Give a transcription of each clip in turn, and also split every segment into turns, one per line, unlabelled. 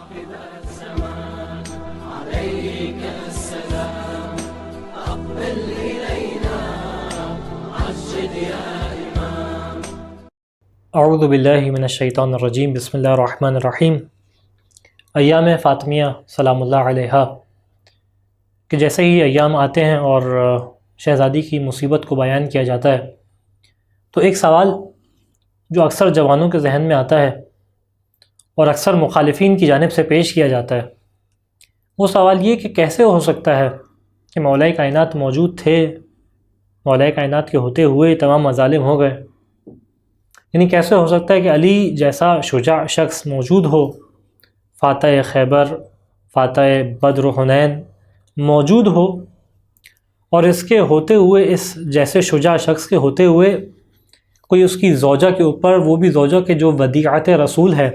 اعوذ باللہ من الشیطان الرجیم، بسم اللہ الرحمن الرحیم۔ ایام فاطمیہ سلام اللہ علیہا کہ جیسے ہی ایام آتے ہیں اور شہزادی کی مصیبت کو بیان کیا جاتا ہے تو ایک سوال جو اکثر جوانوں کے ذہن میں آتا ہے اور اکثر مخالفین کی جانب سے پیش کیا جاتا ہے، وہ سوال یہ کہ کیسے ہو سکتا ہے کہ مولا کائنات موجود تھے، مولا کائنات کے ہوتے ہوئے تمام مظالم ہو گئے؟ یعنی کیسے ہو سکتا ہے کہ علی جیسا شجاع شخص موجود ہو، فاتح خیبر، فاتح بدر و حنین موجود ہو، اور اس کے ہوتے ہوئے، اس جیسے شجاع شخص کے ہوتے ہوئے کوئی اس کی زوجہ کے اوپر، وہ بھی زوجہ کے جو ودیعت رسول ہے،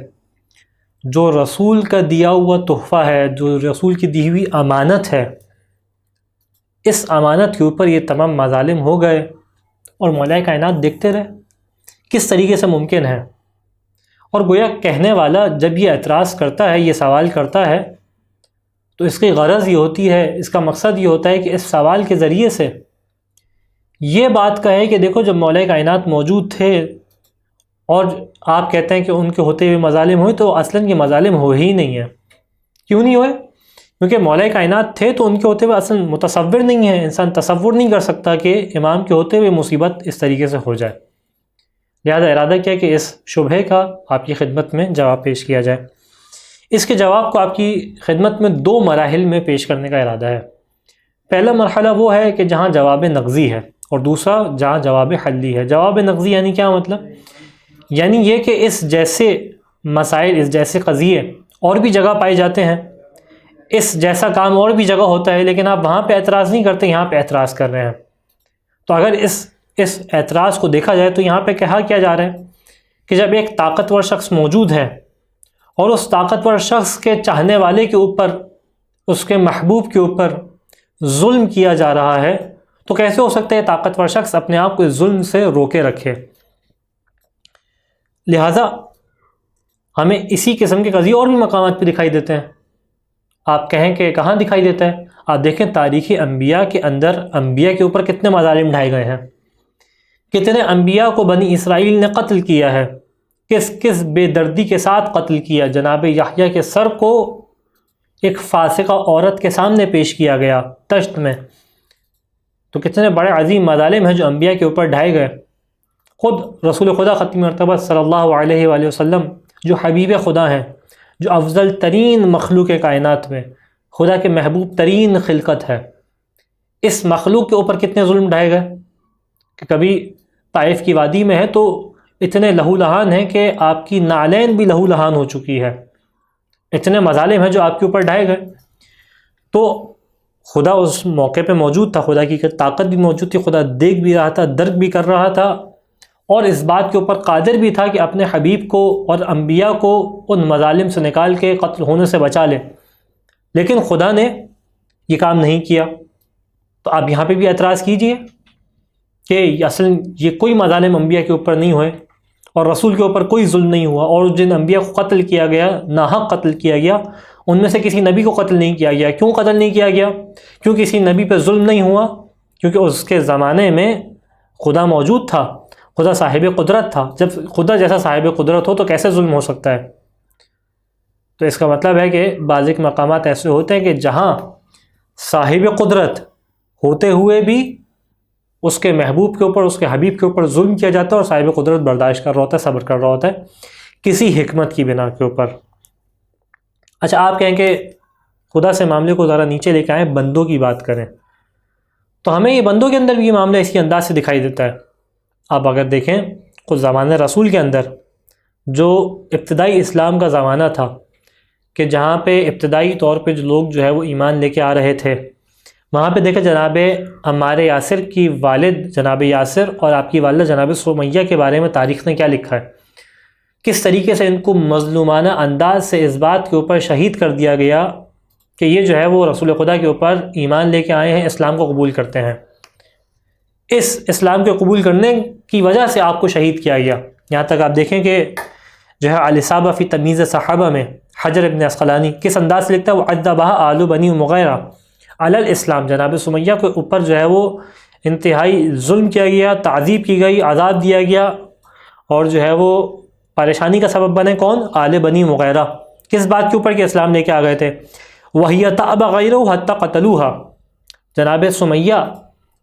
جو رسول کا دیا ہوا تحفہ ہے، جو رسول کی دی ہوئی امانت ہے، اس امانت کے اوپر یہ تمام مظالم ہو گئے اور مولا کائنات دیکھتے رہے؟ کس طریقے سے ممکن ہے؟ اور گویا کہنے والا جب یہ اعتراض کرتا ہے، یہ سوال کرتا ہے، تو اس کی غرض یہ ہوتی ہے، اس کا مقصد یہ ہوتا ہے کہ اس سوال کے ذریعے سے یہ بات کہے کہ دیکھو جب مولا کائنات موجود تھے اور آپ کہتے ہیں کہ ان کے ہوتے ہوئے مظالم ہوئے، تو اصلاً یہ مظالم ہو ہی نہیں ہے۔ کیوں نہیں ہوئے؟ کیونکہ مولا کائنات تھے تو ان کے ہوتے ہوئے اصلاً متصور نہیں ہے، انسان تصور نہیں کر سکتا کہ امام کے ہوتے ہوئے مصیبت اس طریقے سے ہو جائے۔ لہذا ارادہ کیا کہ اس شبہے کا آپ کی خدمت میں جواب پیش کیا جائے۔ اس کے جواب کو آپ کی خدمت میں دو مراحل میں پیش کرنے کا ارادہ ہے۔ پہلا مرحلہ وہ ہے کہ جہاں جواب نقضی ہے، اور دوسرا جہاں جواب حلی ہے۔ جواب نقضی یعنی کیا مطلب؟ یعنی یہ کہ اس جیسے مسائل، اس جیسے قضیے اور بھی جگہ پائے جاتے ہیں، اس جیسا کام اور بھی جگہ ہوتا ہے، لیکن آپ وہاں پہ اعتراض نہیں کرتے، یہاں پہ اعتراض کر رہے ہیں۔ تو اگر اس اعتراض کو دیکھا جائے تو یہاں پہ کہا کیا جا رہا ہے کہ جب ایک طاقتور شخص موجود ہے اور اس طاقتور شخص کے چاہنے والے کے اوپر، اس کے محبوب کے اوپر ظلم کیا جا رہا ہے، تو کیسے ہو سکتا ہے طاقتور شخص اپنے آپ کو اس ظلم سے روکے رکھے؟ لہٰذا ہمیں اسی قسم کے قضیے اور بھی مقامات پہ دکھائی دیتے ہیں۔ آپ کہیں کہ کہاں دکھائی دیتا ہے؟ آپ دیکھیں تاریخ انبیاء کے اندر انبیاء کے اوپر کتنے مظالم ڈھائے گئے ہیں، کتنے انبیاء کو بنی اسرائیل نے قتل کیا ہے، کس بے دردی کے ساتھ قتل کیا۔ جناب یحییٰ کے سر کو ایک فاسقہ عورت کے سامنے پیش کیا گیا تشت میں۔ تو کتنے بڑے عظیم مظالم ہیں جو انبیاء کے اوپر ڈھائے گئے۔ خود رسول خدا ختم مرتبہ صلی اللہ علیہ وآلہ وسلم جو حبیب خدا ہیں، جو افضل ترین مخلوق کائنات میں خدا کے محبوب ترین خلقت ہے، اس مخلوق کے اوپر کتنے ظلم ڈھائے گئے کہ کبھی طائف کی وادی میں ہے تو اتنے لہو لہان ہیں کہ آپ کی نعلین بھی لہو لہان ہو چکی ہے۔ اتنے مظالم ہیں جو آپ کے اوپر ڈھائے گئے۔ تو خدا اس موقع پہ موجود تھا، خدا کی طاقت بھی موجود تھی، خدا دیکھ بھی رہا تھا، درک بھی کر رہا تھا، اور اس بات کے اوپر قادر بھی تھا کہ اپنے حبیب کو اور انبیاء کو ان مظالم سے نکال کے قتل ہونے سے بچا لے، لیکن خدا نے یہ کام نہیں کیا۔ تو آپ یہاں پہ بھی اعتراض کیجئے کہ اصل یہ کوئی مظالم انبیاء کے اوپر نہیں ہوئے اور رسول کے اوپر کوئی ظلم نہیں ہوا، اور جن انبیاء کو قتل کیا گیا، ناحق قتل کیا گیا، ان میں سے کسی نبی کو قتل نہیں کیا گیا۔ کیوں قتل نہیں کیا گیا؟ کیوں کسی نبی پہ ظلم نہیں ہوا؟ کیونکہ اس کے زمانے میں خدا موجود تھا، خدا صاحب قدرت تھا۔ جب خدا جیسا صاحب قدرت ہو تو کیسے ظلم ہو سکتا ہے؟ تو اس کا مطلب ہے کہ بعض ایک مقامات ایسے ہوتے ہیں کہ جہاں صاحب قدرت ہوتے ہوئے بھی اس کے محبوب کے اوپر، اس کے حبیب کے اوپر ظلم کیا جاتا ہے، اور صاحب قدرت برداشت کر رہا ہوتا ہے، صبر کر رہا ہوتا ہے کسی حکمت کی بنا کے اوپر۔ اچھا، آپ کہیں کہ خدا سے معاملے کو ذرا نیچے لے کے آئیں، بندوں کی بات کریں، تو ہمیں یہ بندوں کے اندر بھی یہ معاملہ اسی انداز سے دکھائی دیتا ہے۔ آپ اگر دیکھیں خود زمانہ رسول کے اندر جو ابتدائی اسلام کا زمانہ تھا، کہ جہاں پہ ابتدائی طور پہ جو لوگ جو ہے وہ ایمان لے کے آ رہے تھے، وہاں پہ دیکھیں جناب عمار یاسر کی والد جناب یاسر اور آپ کی والدہ جناب سمیہ کے بارے میں تاریخ نے کیا لکھا ہے، کس طریقے سے ان کو مظلومانہ انداز سے اس بات کے اوپر شہید کر دیا گیا کہ یہ جو ہے وہ رسول خدا کے اوپر ایمان لے کے آئے ہیں، اسلام کو قبول کرتے ہیں۔ اس اسلام کے قبول کرنے کی وجہ سے آپ کو شہید کیا گیا۔ یہاں تک آپ دیکھیں کہ جو ہے الاصابہ فی تمییز صحابہ میں حجر ابن عسقلانی کس انداز سے لکھتا ہے، وَعَذَّبَهَا آلُ بنی مغیرہ علی الاسلام، جناب سمیہ کے اوپر جو ہے وہ انتہائی ظلم کیا گیا، تعذیب کی گئی، عذاب دیا گیا، اور جو ہے وہ پریشانی کا سبب بنے کون؟ آل بنی مغیرہ۔ کس بات کے اوپر کہ اسلام لے کے آ گئے تھے؟ وَهِيَ تَأْبَى غَيْرَهُ حَتَّى قَتَلُوهَا، جناب سمیہ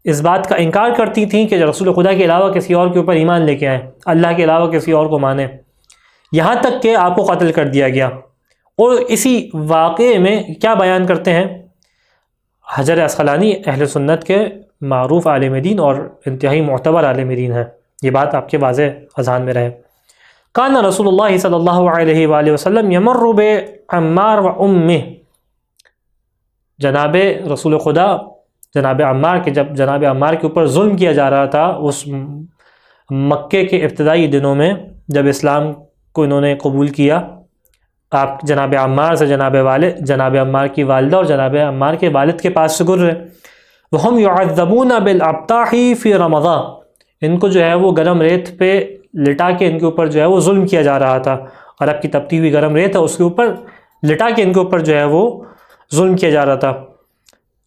اس بات کا انکار کرتی تھیں کہ رسول خدا کے علاوہ کسی اور کے اوپر ایمان لے کے آئیں، اللہ کے علاوہ کسی اور کو مانیں، یہاں تک کہ آپ کو قتل کر دیا گیا۔ اور اسی واقعے میں کیا بیان کرتے ہیں حجر عسقلانی، اہل سنت کے معروف عالم دین اور انتہائی معتبر عالم دین ہیں، یہ بات آپ کے واضح اذہان میں رہے۔ کان رسول اللہ صلی اللہ علیہ وآلہ وسلم یمر بعمار و امہ، جناب رسول خدا جناب عمار کے جب جناب عمار کے اوپر ظلم کیا جا رہا تھا اس مکے کے ابتدائی دنوں میں، جب اسلام کو انہوں نے قبول کیا، آپ جناب عمار سے جناب عمار کی والدہ اور جناب عمار کے والد کے پاس سے گزرے۔ وَهُمْ يُعَذَّبُونَ بِالْأَبْطَاحِ فِي رَمَضَانَ، ان کو جو ہے وہ گرم ریت پہ لٹا کے ان کے اوپر جو ہے وہ ظلم کیا جا رہا تھا، عرب کی تپتی ہوئی گرم ریت ہے اس کے اوپر لٹا کے ان کے اوپر جو ہے وہ ظلم کیا جا رہا تھا۔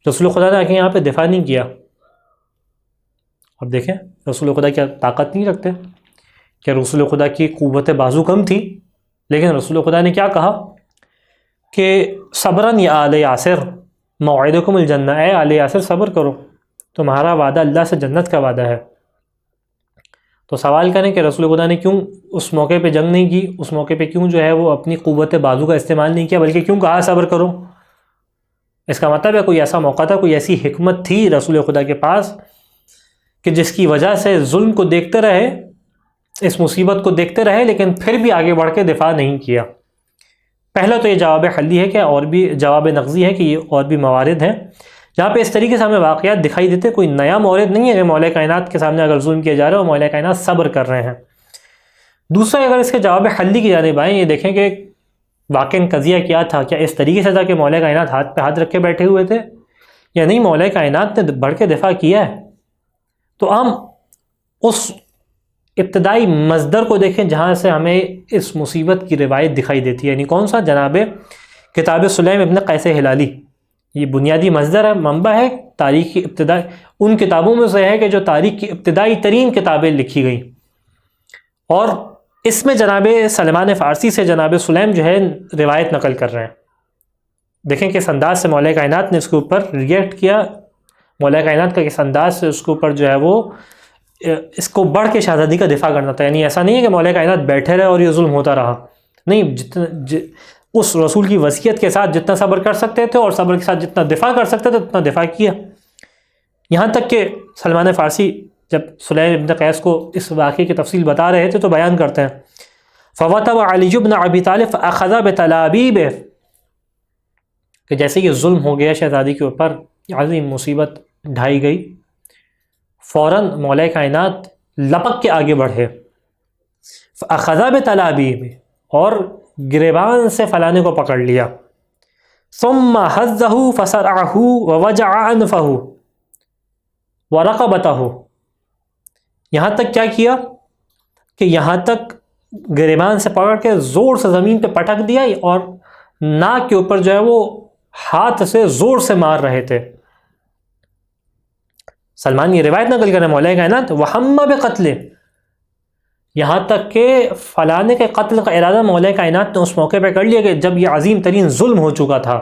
رسول خدا نے آ کے یہاں پہ دفاع نہیں کیا۔ اب دیکھیں رسول خدا کیا طاقت نہیں رکھتے، کیا رسول خدا کی قوت بازو کم تھی؟ لیکن رسول خدا نے کیا کہا کہ صبراً یا آل یاسر موعدکم الجنہ، اے آل یاسر صبر کرو، تمہارا وعدہ اللہ سے جنت کا وعدہ ہے۔ تو سوال کریں کہ رسول خدا نے کیوں اس موقع پہ جنگ نہیں کی، اس موقع پہ کیوں جو ہے وہ اپنی قوت بازو کا استعمال نہیں کیا، بلکہ کیوں کہا صبر کرو؟ اس کا مطلب ہے کوئی ایسا موقع تھا، کوئی ایسی حکمت تھی رسول خدا کے پاس کہ جس کی وجہ سے ظلم کو دیکھتے رہے، اس مصیبت کو دیکھتے رہے، لیکن پھر بھی آگے بڑھ کے دفاع نہیں کیا۔ پہلا تو یہ جواب حلی ہے کہ اور بھی جواب نقضی ہے کہ یہ اور بھی موارد ہیں جہاں پہ اس طریقے سے ہمیں واقعات دکھائی دیتے، کوئی نیا مورد نہیں ہے کہ مولا کائنات کے سامنے اگر ظلم کیا جا رہا ہے اور مولا کائنات صبر کر رہے ہیں۔ دوسرا اگر اس کے جواب حلی کی جانب آئیں، یہ دیکھیں کہ واقعاً قضیہ کیا تھا، کیا اس طریقے سے تھا کہ مولا کائنات ہاتھ پہ ہاتھ رکھ کے بیٹھے ہوئے تھے، یا نہیں مولا کائنات نے بڑھ کے دفاع کیا ہے؟ تو ہم اس ابتدائی مصدر کو دیکھیں جہاں سے ہمیں اس مصیبت کی روایت دکھائی دیتی ہے، یعنی کون سا؟ جناب کتاب سلیم ابن قیس ہلالی، یہ بنیادی مصدر ہے، منبع ہے تاریخ کی ابتدائی ان کتابوں میں سے ہے کہ جو تاریخ کی ابتدائی ترین کتابیں لکھی گئیں، اور اس میں جناب سلمان فارسی سے جناب سلیم جو ہے روایت نقل کر رہے ہیں۔ دیکھیں کس انداز سے مولا کائنات نے اس کے اوپر ریئیکٹ کیا، مولا کائنات کا کس انداز سے اس کے اوپر جو ہے وہ اس کو بڑھ کے شہزادی کا دفاع کرنا تھا، یعنی ایسا نہیں ہے کہ مولا کائنات بیٹھے رہے اور یہ ظلم ہوتا رہا، نہیں، اس رسول کی وصیت کے ساتھ جتنا صبر کر سکتے تھے اور صبر کے ساتھ جتنا دفاع کر سکتے تھے اتنا دفاع کیا۔ یہاں تک کہ سلمان فارسی جب سلیم ابن قیس کو اس واقعے کی تفصیل بتا رہے تھے تو بیان کرتے ہیں فوتب علی بن ابی طالب فاخذ بتلابیب، کہ جیسے یہ ظلم ہو گیا شہزادی کے اوپر، عظیم مصیبت ڈھائی گئی، فوراً مولا کائنات لپک کے آگے بڑھے، فاخذ بتلابیب، اور گریبان سے فلانے کو پکڑ لیا، ثم حزہ فصرعہ ووجع انفہ ورقبتہ، یہاں تک کیا کیا کہ یہاں تک گریبان سے پکڑ کے زور سے زمین پہ پٹک دیا اور ناک کے اوپر جو ہے وہ ہاتھ سے زور سے مار رہے تھے۔ سلمان یہ روایت نقل کریں مولا کائنات وہم بقتل، یہاں تک کہ فلانے کے قتل کا ارادہ مولا کائنات نے اس موقع پہ کر لیا کہ جب یہ عظیم ترین ظلم ہو چکا تھا،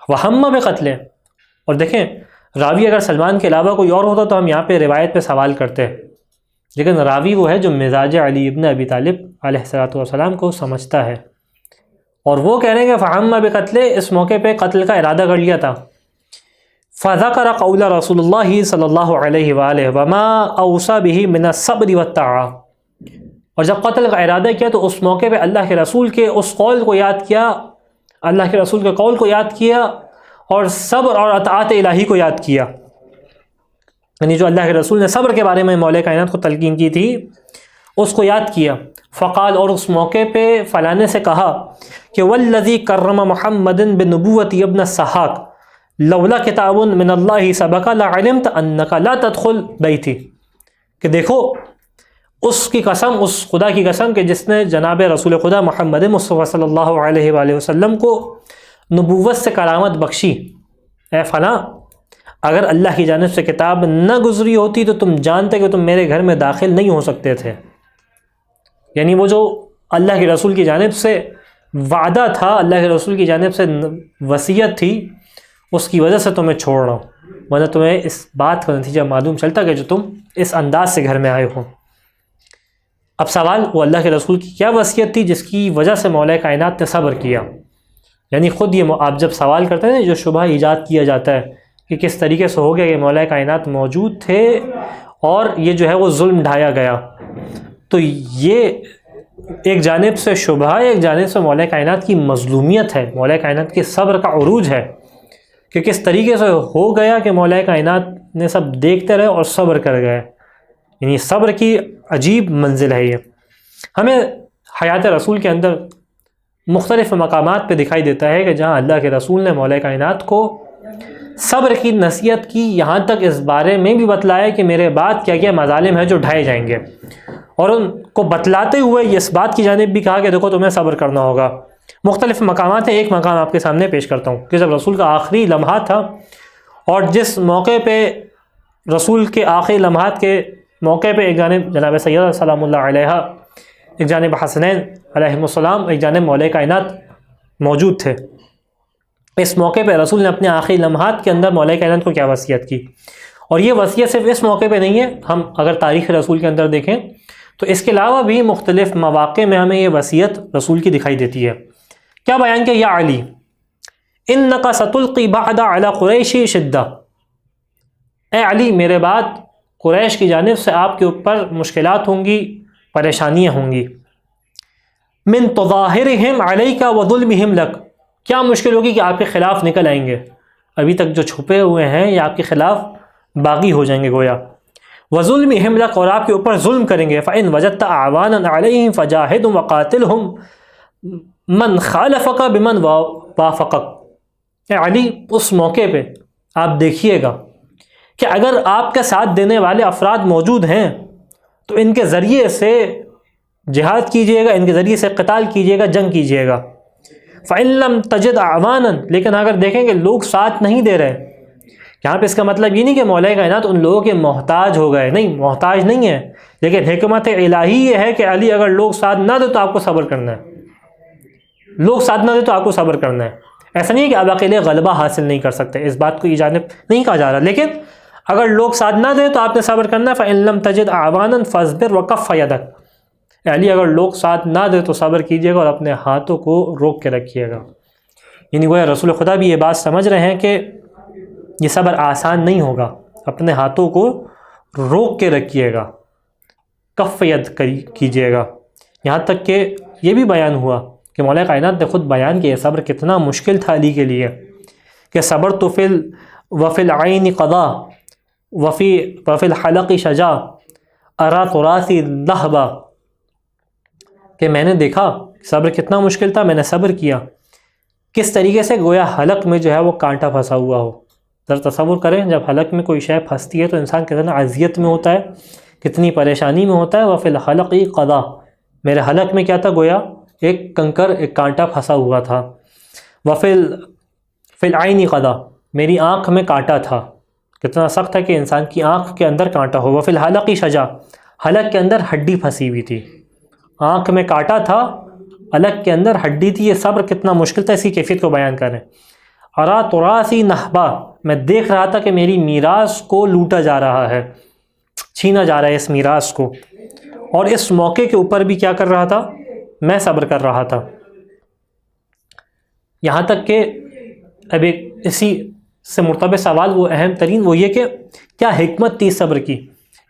وہم بقتل۔ اور دیکھیں راوی اگر سلمان کے علاوہ کوئی اور ہوتا تو ہم یہاں پہ روایت پہ سوال کرتے، لیکن راوی وہ ہے جو مزاج علی ابن ابی طالب علیہ الصلوۃ والسلام کو سمجھتا ہے، اور وہ کہہ رہے ہیں کہ فہم بقتل، اس موقع پہ قتل کا ارادہ کر لیا تھا۔ فذکر قول رسول اللہ صلی اللہ علیہ وآلہ وما اوصى به من الصبر والطاعة، اور جب قتل کا ارادہ کیا تو اس موقع پہ اللہ کے رسول کے اس قول کو یاد کیا، اللہ کے رسول کے قول کو یاد کیا، اور صبر اور اطاعت الہی کو یاد کیا، یعنی جو اللہ کے رسول نے صبر کے بارے میں مولا کائنات کو تلقین کی تھی اس کو یاد کیا۔ فقال، اور اس موقع پہ فلانے سے کہا کہ والذی کرم محمد بنبوت ابن السحاق لولا کتاب من اللہ سبق لعلمت انک لا تدخل بیتی، کہ دیکھو اس کی قسم، اس خدا کی قسم کہ جس نے جناب رسول خدا محمد مصطفیٰ صلی اللہ علیہ وآلہ وسلم کو نبوت سے کرامت بخشی، اے فلاں اگر اللہ کی جانب سے کتاب نہ گزری ہوتی تو تم جانتے کہ تم میرے گھر میں داخل نہیں ہو سکتے تھے. یعنی وہ جو اللہ کے رسول کی جانب سے وعدہ تھا، اللہ کے رسول کی جانب سے وصیت تھی، اس کی وجہ سے تمہیں چھوڑ رہا ہوں، ورنہ تمہیں اس بات کا نتیجہ معلوم چلتا کہ جو تم اس انداز سے گھر میں آئے ہو. اب سوال، وہ اللہ کے رسول کی کیا وصیت تھی جس کی وجہ سے مولا کائنات نے صبر کیا؟ یعنی خود یہ آپ جب سوال کرتے ہیں جو شبہ ایجاد کیا جاتا ہے کہ کس طریقے سے ہو گیا کہ مولا کائنات موجود تھے اور یہ جو ہے وہ ظلم ڈھایا گیا، تو یہ ایک جانب سے شبہ ہے، ایک جانب سے مولا کائنات کی مظلومیت ہے، مولا کائنات کے صبر کا عروج ہے کہ کس طریقے سے ہو گیا کہ مولا کائنات نے سب دیکھتے رہے اور صبر کر گئے. یعنی صبر کی عجیب منزل ہے. یہ ہمیں حیات رسول کے اندر مختلف مقامات پہ دکھائی دیتا ہے کہ جہاں اللہ کے رسول نے مولا کائنات کو صبر کی نصیحت کی، یہاں تک اس بارے میں بھی بتلایا کہ میرے بعد کیا کیا مظالم ہیں جو ڈھائے جائیں گے، اور ان کو بتلاتے ہوئے اس بات کی جانب بھی کہا کہ دیکھو تمہیں صبر کرنا ہوگا. مختلف مقامات ہیں، ایک مقام آپ کے سامنے پیش کرتا ہوں کہ جب رسول کا آخری لمحہ تھا اور جس موقع پہ رسول کے آخری لمحات کے موقع پہ ایک جانب جناب سیدہ سلام اللہ علیہ، ایک جانب حسنین علیہ السلام، ایک جانب مولا کائنات موجود تھے. اس موقع پہ رسول نے اپنے آخری لمحات کے اندر مولا کائنات کو کیا وصیت کی، اور یہ وصیت صرف اس موقع پہ نہیں ہے. ہم اگر تاریخ رسول کے اندر دیکھیں تو اس کے علاوہ بھی مختلف مواقع میں ہمیں یہ وصیت رسول کی دکھائی دیتی ہے. کیا بیان کیا؟ یا علی انک ستلقی بعد علی قریش شدہ، اے علی میرے بعد قریش کی جانب سے آپ کے اوپر مشکلات ہوں گی، پریشانیاں ہوں گی. من تظاہرہم علیک وظلمہم لک، کیا مشکل ہوگی کہ آپ کے خلاف نکل آئیں گے، ابھی تک جو چھپے ہوئے ہیں یہ آپ کے خلاف باغی ہو جائیں گے گویا. وظلمہم لک، اور آپ کے اوپر ظلم کریں گے. فإن وجدت اعوانا علیہم فجاہدہم وقاتلہم من خالفک بمن وافقک. اے علی اس موقع پہ آپ دیکھیے گا کہ اگر آپ کے ساتھ دینے والے افراد موجود ہیں تو ان کے ذریعے سے جہاد کیجئے گا، ان کے ذریعے سے قتال کیجئے گا، جنگ کیجئے گا. فَإِن لَمْ تَجِدْ أَعْوَانًا، لیکن اگر دیکھیں کہ لوگ ساتھ نہیں دے رہے، یہاں پہ اس کا مطلب یہ نہیں کہ مولا کائنات ان لوگوں کے محتاج ہو گئے، نہیں، محتاج نہیں ہے، لیکن حکمت الہی یہ ہے کہ علی اگر لوگ ساتھ نہ دے تو آپ کو صبر کرنا ہے، لوگ ساتھ نہ دے تو آپ کو صبر کرنا ہے. ایسا نہیں ہے کہ آپ اکیلے غلبہ حاصل نہیں کر سکتے، اس بات کو یہ جانب نہیں کہا جا رہا، لیکن اگر لوگ ساتھ نہ دیں تو آپ نے صبر کرنا ہے. فَإِن لَمْ تَجِدْ أَعْوَانًا فَاصْبِرْ وَكَفَّ يَدَكَ، علی اگر لوگ ساتھ نہ دیں تو صبر کیجیے گا اور اپنے ہاتھوں کو روک کے رکھیے گا. یعنی وہ رسول خدا بھی یہ بات سمجھ رہے ہیں کہ یہ صبر آسان نہیں ہوگا، اپنے ہاتھوں کو روک کے رکھیے گا، کف ید کیجیے گا. یہاں تک کہ یہ بھی بیان ہوا کہ مولا کائنات نے خود بیان کیا صبر کتنا مشکل تھا علی کے لیے، کہ صبر تو وفی العین قضا وفی الحلق شجا ارا تراثی لہبا، کہ میں نے دیکھا صبر کتنا مشکل تھا، میں نے صبر کیا. کس طریقے سے؟ گویا حلق میں جو ہے وہ کانٹا پھنسا ہوا ہو. ذرا تصور کریں جب حلق میں کوئی شے پھنستی ہے تو انسان کتنا اذیت میں ہوتا ہے، کتنی پریشانی میں ہوتا ہے. وفی الحلق قضا، میرے حلق میں کیا تھا؟ گویا ایک کنکر، ایک کانٹا پھنسا ہوا تھا. وفی العین قضا، میری آنکھ میں کانٹا تھا. کتنا سخت ہے کہ انسان کی آنکھ کے اندر کانٹا ہو. وفی الحلق شجا، حلق کے اندر ہڈی پھنسی ہوئی تھی. آنکھ میں کانٹا تھا، حلق کے اندر ہڈی تھی. یہ صبر کتنا مشکل تھا، اسی کیفیت کو بیان کریں. ارا تراثی نہبا، میں دیکھ رہا تھا کہ میری میراث کو لوٹا جا رہا ہے، چھینا جا رہا ہے اس میراث کو، اور اس موقع کے اوپر بھی کیا کر رہا تھا؟ میں صبر کر رہا تھا. یہاں تک کہ اب ایک اسی سے مرتبط سوال وہ اہم ترین وہ یہ کہ کیا حکمت تھی صبر کی،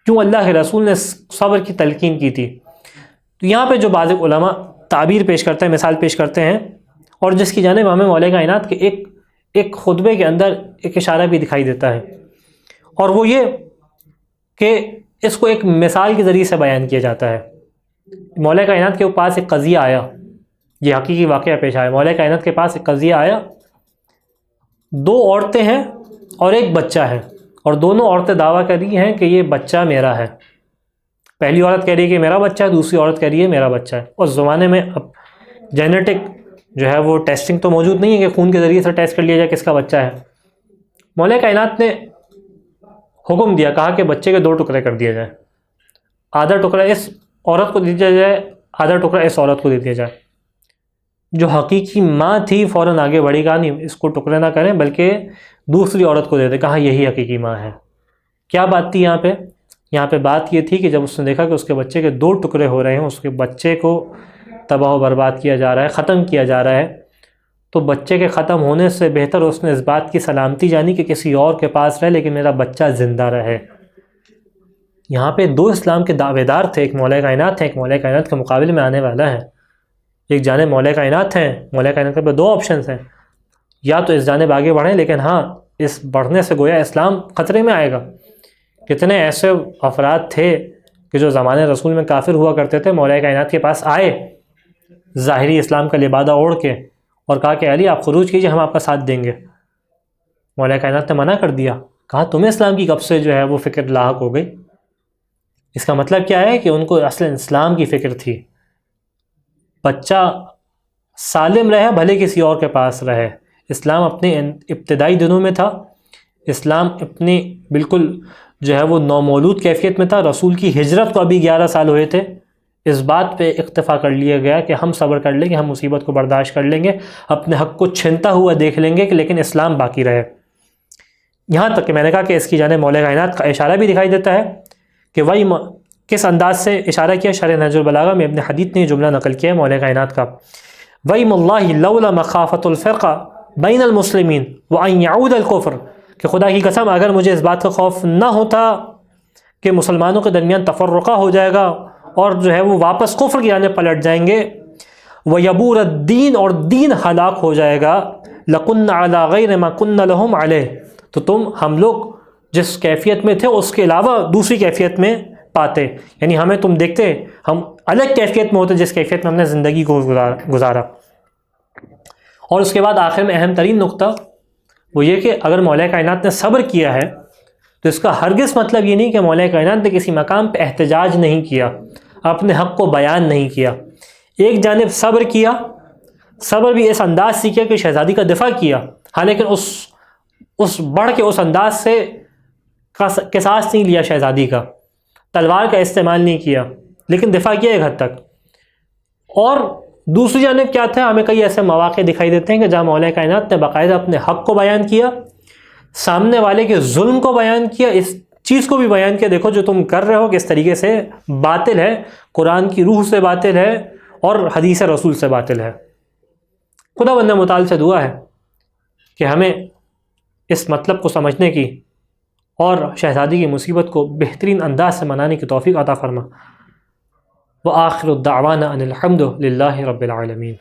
کیوں اللہ کے رسول نے صبر کی تلقین کی تھی. تو یہاں پہ جو بعض علماء تعبیر پیش کرتے ہیں، مثال پیش کرتے ہیں، اور جس کی جانب ہمیں مولا کائنات کے ایک خطبے کے اندر ایک اشارہ بھی دکھائی دیتا ہے، اور وہ یہ کہ اس کو ایک مثال کے ذریعے سے بیان کیا جاتا ہے. مولا کائنات کے پاس ایک قضیہ آیا، یہ حقیقی واقعہ پیش آیا. مولا کائنات کے پاس ایک قضیہ آیا، دو عورتیں ہیں اور ایک بچہ ہے، اور دونوں عورتیں دعویٰ کر رہی ہیں کہ یہ بچہ میرا ہے. پہلی عورت کہہ رہی ہے کہ میرا بچہ ہے، دوسری عورت کہہ رہی ہے میرا بچہ ہے. اس زمانے میں اب جینیٹک جو ہے وہ ٹیسٹنگ تو موجود نہیں ہے کہ خون کے ذریعے سے ٹیسٹ کر لیا جائے کس کا بچہ ہے. مولا کائنات نے حکم دیا، کہا کہ بچے کے 2 ٹکڑے کر دیا جائے، آدھا ٹکڑا اس عورت کو دے دیا جائے، آدھا ٹکڑا اس عورت کو دے دیا جائے. جو حقیقی ماں تھی فوراً آگے بڑھی، کہا نہیں اس کو ٹکڑے نہ کریں بلکہ دوسری عورت کو دے دیں. کہا یہی حقیقی ماں ہے. کیا بات تھی یہاں پہ بات یہ تھی کہ جب اس نے دیکھا کہ اس کے بچے کے 2 ٹکڑے ہو رہے ہیں، اس کے بچے کو تباہ و برباد کیا جا رہا ہے، ختم کیا جا رہا ہے، تو بچے کے ختم ہونے سے بہتر اس نے اس بات کی سلامتی جانی کہ کسی اور کے پاس رہے لیکن میرا بچہ زندہ رہے. یہاں پہ 2 اسلام کے دعوے دار تھے، ایک مولا کائنات ہے، ایک مولا کائنات کے مقابلے میں آنے والا ہے. ایک جانب مولا کائنات ہیں، مولا کائنات کے پاس 2 آپشنز ہیں، یا تو اس جانب آگے بڑھیں، لیکن ہاں اس بڑھنے سے گویا اسلام خطرے میں آئے گا. کتنے ایسے افراد تھے کہ جو زمانے رسول میں کافر ہوا کرتے تھے، مولا کائنات کے پاس آئے ظاہری اسلام کا لبادہ اوڑھ کے اور کہا کہ علی آپ خروج کیجئے، ہم آپ کا ساتھ دیں گے. مولا کائنات نے منع کر دیا، کہا تمہیں اسلام کی کب سے جو ہے وہ فکر لاحق ہو گئی. اس کا مطلب کیا ہے کہ ان کو اصل اسلام کی فکر تھی، بچہ سالم رہے بھلے کسی اور کے پاس رہے. اسلام اپنے ابتدائی دنوں میں تھا، اسلام اپنی بالکل جو ہے وہ نومولود کیفیت میں تھا. رسول کی ہجرت کو ابھی 11 سال ہوئے تھے. اس بات پہ اکتفا کر لیا گیا کہ ہم صبر کر لیں گے، ہم مصیبت کو برداشت کر لیں گے، اپنے حق کو چھنتا ہوا دیکھ لیں گے کہ لیکن اسلام باقی رہے. یہاں تک کہ میں نے کہا کہ اس کی جانب مولا کائنات کا اشارہ بھی دکھائی دیتا ہے کہ وہی کس انداز سے اشارہ کیا. شرح نہج البلاغہ میں ابن حدید نے یہ جملہ نقل کیا ہے مولا کائنات کا، وَإِمَ اللَّهِ لَوْلَا مَخَافَةُ الْفِرْقَةِ بَيْنَ الْمُسْلِمِينَ وَأَنْ يَعُودَ الْكُفْرِ، کہ خدا کی قسم اگر مجھے اس بات کا خوف نہ ہوتا کہ مسلمانوں کے درمیان تفرقہ ہو جائے گا اور جو ہے وہ واپس کفر کی جانب پلٹ جائیں گے، وَيَبُورَ الدِّينَ اور دین ہلاک ہو جائے گا، لَكُنَّ عَلَى غَيْرِ مَا كُنَّ لَهُمْ عَلَيْهِ، تو ہم لوگ جس کیفیت میں تھے اس کے علاوہ دوسری کیفیت میں پاتے. یعنی ہمیں تم دیکھتے ہم الگ کیفیت میں ہوتے جس کیفیت میں ہم نے زندگی کو گزارا. اور اس کے بعد آخر میں اہم ترین نقطہ وہ یہ کہ اگر مولا کائنات نے صبر کیا ہے تو اس کا ہرگز مطلب یہ نہیں کہ مولا کائنات نے کسی مقام پہ احتجاج نہیں کیا، اپنے حق کو بیان نہیں کیا. ایک جانب صبر کیا، صبر بھی اس انداز سے کیا کہ شہزادی کا دفاع کیا، ہاں لیکن اس بڑھ کے اس انداز سے قصاص نہیں لیا، شہزادی کا تلوار کا استعمال نہیں کیا، لیکن دفاع کیا ایک حد تک. اور دوسری جانب کیا تھا، ہمیں کئی ایسے مواقع دکھائی دیتے ہیں کہ جہاں مولا کائنات نے باقاعدہ اپنے حق کو بیان کیا، سامنے والے کے ظلم کو بیان کیا، اس چیز کو بھی بیان کیا دیکھو جو تم کر رہے ہو کس طریقے سے باطل ہے، قرآن کی روح سے باطل ہے اور حدیث رسول سے باطل ہے. خدا بندہ متعال سے دعا ہے کہ ہمیں اس مطلب کو سمجھنے کی اور شہزادی کی مصیبت کو بہترین انداز سے منانے کی توفیق عطا فرما. وآخر الدعوانا ان الحمد للہ رب العالمین.